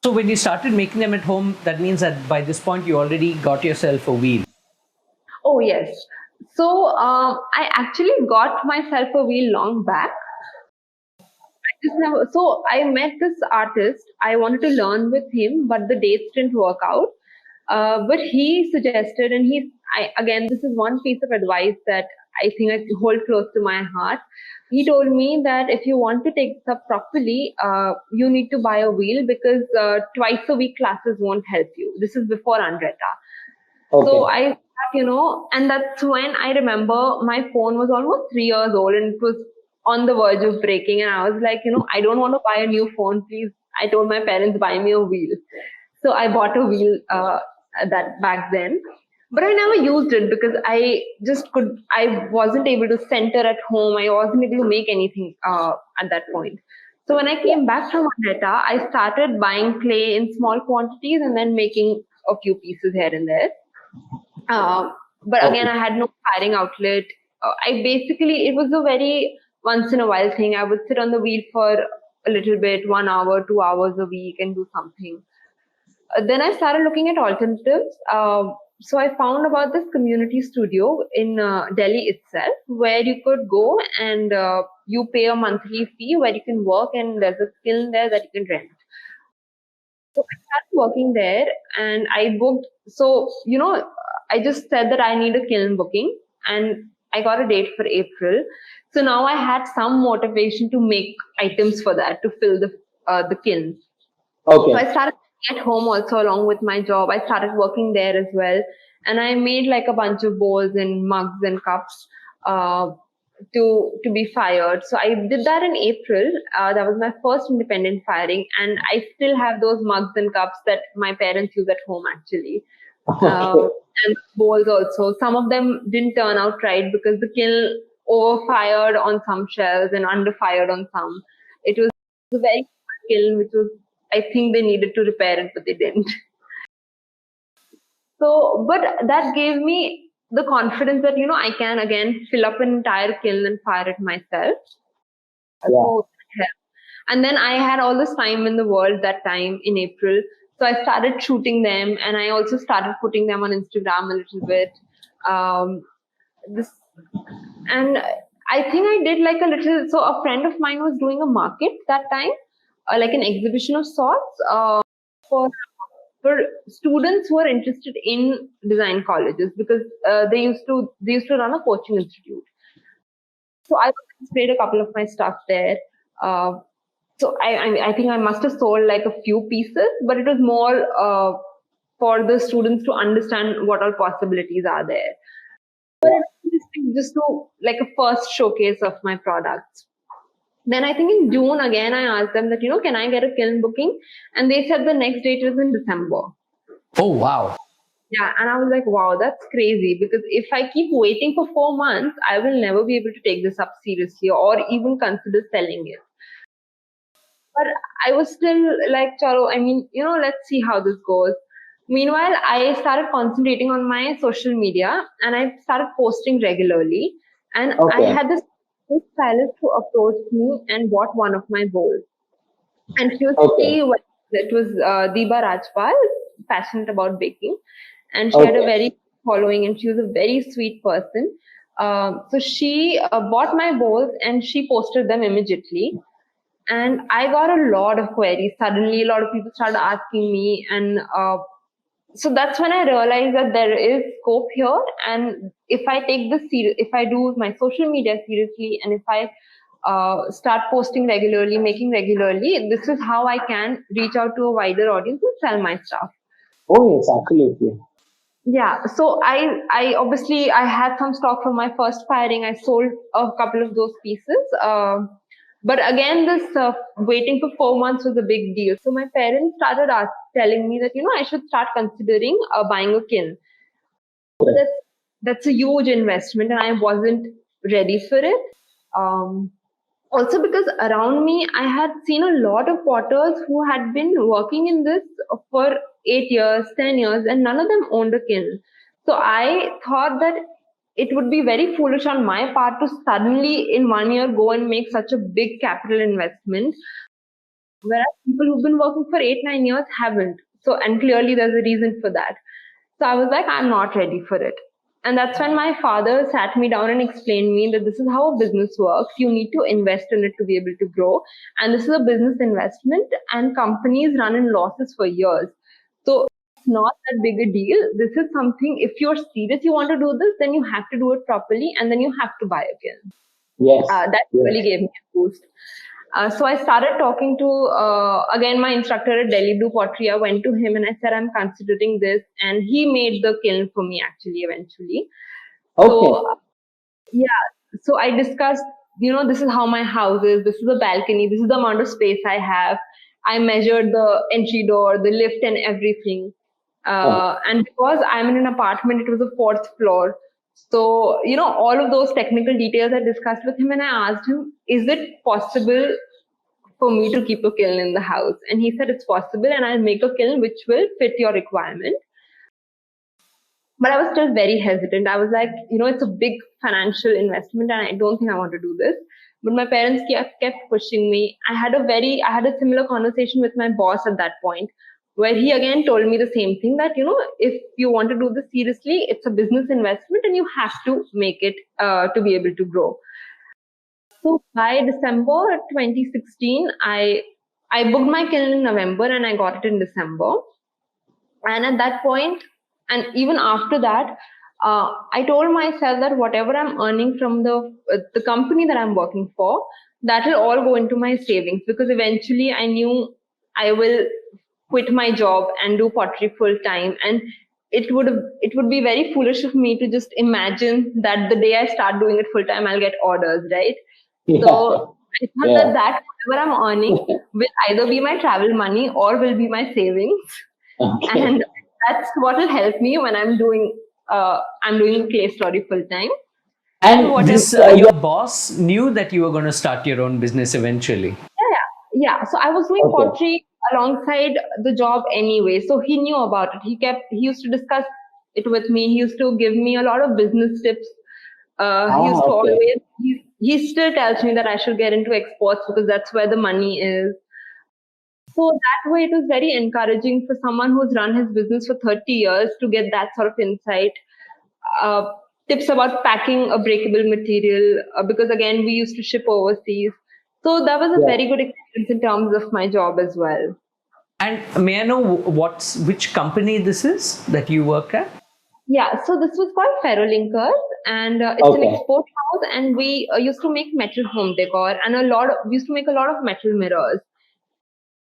So when you started making them at home, that means that by this point you already got yourself a wheel. Oh, yes. So I actually got myself a wheel long back. So I met this artist. I wanted to learn with him, but the dates didn't work out. But he suggested, and again, this is one piece of advice that I think I hold close to my heart. He told me that if you want to take this up properly, you need to buy a wheel because twice a week classes won't help you. This is before Andretta. So Okay. and that's when I remember my phone was almost 3 years old and it was on the verge of breaking. And I was like, I don't want to buy a new phone, please. I told my parents, buy me a wheel. So I bought a wheel that back then. But I never used it because I wasn't able to center at home. I wasn't able to make anything at that point. So when I came back from Andretta, I started buying clay in small quantities and then making a few pieces here and there. Uh, but again, Okay. I had no firing outlet. It was a very once in a while thing. I would sit on the wheel for a little bit, 1 hour, 2 hours a week, and do something. Then I started looking at alternatives. So I found about this community studio in Delhi itself, where you could go and you pay a monthly fee where you can work, and there's a kiln there that you can rent. So I started working there and I booked. I just said that I need a kiln booking and I got a date for April. So now I had some motivation to make items for that to fill the kiln. So Okay. I started at home also along with my job. I started working there as well. And I made like a bunch of bowls and mugs and cups. Uh, to be fired. So I did that in April. That was my first independent firing, and I still have those mugs and cups that my parents use at home actually, Okay. and bowls also. Some of them didn't turn out right because the kiln overfired on some shells and underfired on some. It was a very good kiln, which was I think they needed to repair it, but they didn't. So, but that gave me the confidence that I can again fill up an entire kiln and fire it myself. Yeah. So, yeah. And then I had all this time in the world that time in April. So I started shooting them and I also started putting them on Instagram a little bit. Um, this and I think I did like a little. So a friend of mine was doing a market that time, like an exhibition of sorts, for for students who are interested in design colleges because they used to run a coaching institute. So I displayed a couple of my stuff there. Uh, so I think I must have sold like a few pieces, but it was more for the students to understand what all possibilities are there. But Yeah. it was just to like a first showcase of my products. Then I think in June again I asked them that can I get a kiln booking, and they said the next date was in December. Oh, wow. Yeah, and I was like, wow, that's crazy because if I keep waiting for 4 months, I will never be able to take this up seriously or even consider selling it. But I was still like, Chalo, I mean, let's see how this goes. Meanwhile, I started concentrating on my social media and I started posting regularly. And I Okay. had this stylist who approached me and bought one of my bowls. And Okay. it was Deepa Rajpal, passionate about baking, and she had a Okay. very following, and she was a very sweet person. So she bought my bowls and she posted them immediately, and I got a lot of queries. Suddenly, a lot of people started asking me, and so that's when I realized that there is scope here. And if I take this serious, if I do my social media seriously, and if I start posting regularly, making regularly, this is how I can reach out to a wider audience and sell my stuff. Oh, yes, absolutely. Yeah, so I obviously I had some stock from my first firing. I sold a couple of those pieces. But again, this waiting for 4 months was a big deal. So my parents started telling me that I should start considering buying a kiln. Okay. That's a huge investment, and I wasn't ready for it. Um, Also because around me, I had seen a lot of potters who had been working in this for 8 years, 10 years, and none of them owned a kiln. So I thought that it would be very foolish on my part to suddenly in one year go and make such a big capital investment whereas people who've been working for 8-9 years haven't. So, and clearly there's a reason for that. So I was like, I'm not ready for it. And that's when my father sat me down and explained me that this is how a business works. You need to invest in it to be able to grow. And this is a business investment, and companies run in losses for years. So it's not that big a deal. This is something, if you're serious, you want to do this, then you have to do it properly, and then you have to buy a kiln. Yes. That really Yes. gave me a boost. So I started talking to, again, my instructor at Delhi Blue Pottery. I went to him and I said, I'm considering this. And he made the kiln for me, actually, eventually. Okay. So, yeah. So I discussed, this is how my house is. This is the balcony. This is the amount of space I have. I measured the entry door, the lift, and everything. And because I'm in an apartment, it was a fourth floor. So, all of those technical details I discussed with him, and I asked him, is it possible for me to keep a kiln in the house? And he said, it's possible, and I'll make a kiln which will fit your requirement. But I was still very hesitant. I was like, it's a big financial investment and I don't think I want to do this. But my parents kept pushing me. I had a similar conversation with my boss at that point, where he again told me the same thing, that, if you want to do this seriously, it's a business investment and you have to make it to be able to grow. So by December 2016, I booked my kiln in November and I got it in December. And at that point, and even after that, I told myself that whatever I'm earning from the company that I'm working for, that will all go into my savings, because eventually I knew I will quit my job and do pottery full time, and it would be very foolish of me to just imagine that the day I start doing it full time I'll get orders, right? Yeah. So I thought Yeah. that whatever I'm earning will either be my travel money or will be my savings. Okay. And that's what will help me when I'm doing clay story full time. And whatever- this, Your boss knew that you were going to start your own business eventually. Yeah. So I was doing Okay. pottery alongside the job anyway. So he knew about it. He used to discuss it with me. He used to give me a lot of business tips. He used to okay. always, he still tells me that I should get into exports because that's where the money is. So that way, it was very encouraging for someone who's run his business for 30 years to get that sort of insight. Uh, Tips about packing a breakable material, because again, we used to ship overseas. So that was a Yeah. very good experience in terms of my job as well. And may I know which company this is that you work at? Yeah, so this was called Ferrolinkers, and it's an Okay. export house, and we used to make metal home decor, and we used to make a lot of metal mirrors.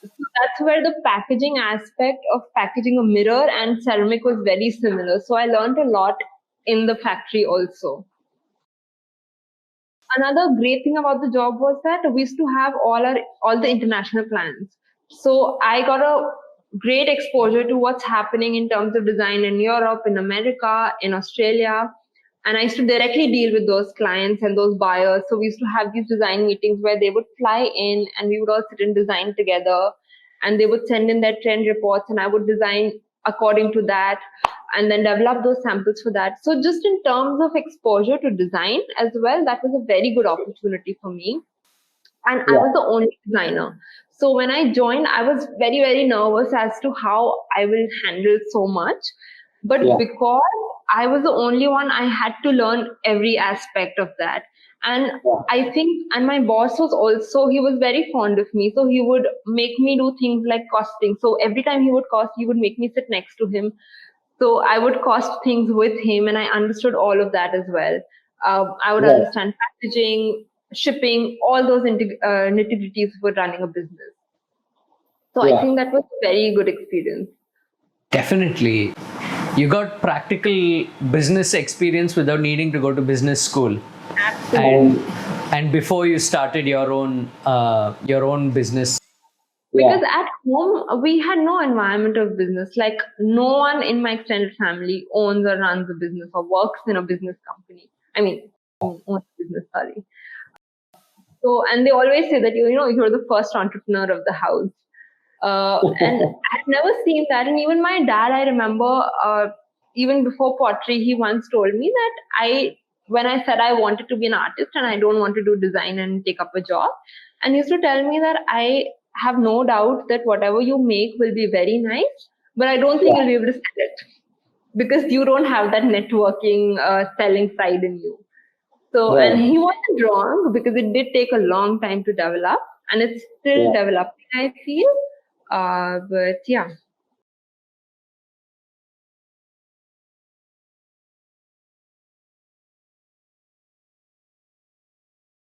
So that's where the packaging aspect of packaging a mirror and ceramic was very similar. So I learned a lot in the factory also. Another great thing about the job was that we used to have all the international clients. So I got a great exposure to what's happening in terms of design in Europe, in America, in Australia. And I used to directly deal with those clients and those buyers. So we used to have these design meetings where they would fly in and we would all sit and design together, and they would send in their trend reports and I would design according to that and then develop those samples for that. So just in terms of exposure to design as well, that was a very good opportunity for me. And I was the only designer. So when I joined, I was very, very nervous as to how I will handle so much. But Yeah. because I was the only one, I had to learn every aspect of that. And Yeah. I think, and my boss was also, he was very fond of me. So he would make me do things like costing. So every time he would cost, he would make me sit next to him. So I would cost things with him, and I understood all of that as well. I would Right. understand packaging, shipping, all those nitty-gritties for running a business. So Yeah. I think that was a very good experience. Definitely. You got practical business experience without needing to go to business school. And before you started your own business. Because Yeah. at home, we had no environment of business. Like, no one in my extended family owns or runs a business or works in a business company. I mean, owns a business, sorry. So, and they always say that you're the first entrepreneur of the house. And I've never seen that. And even my dad, I remember, even before pottery, he once told me that when I said I wanted to be an artist and I don't want to do design and take up a job, and he used to tell me that have no doubt that whatever you make will be very nice, but I don't think Yeah. you'll be able to sell it because you don't have that networking, selling side in you. So, Right. and he wasn't wrong because it did take a long time to develop, and it's still Yeah. developing, I feel. But yeah,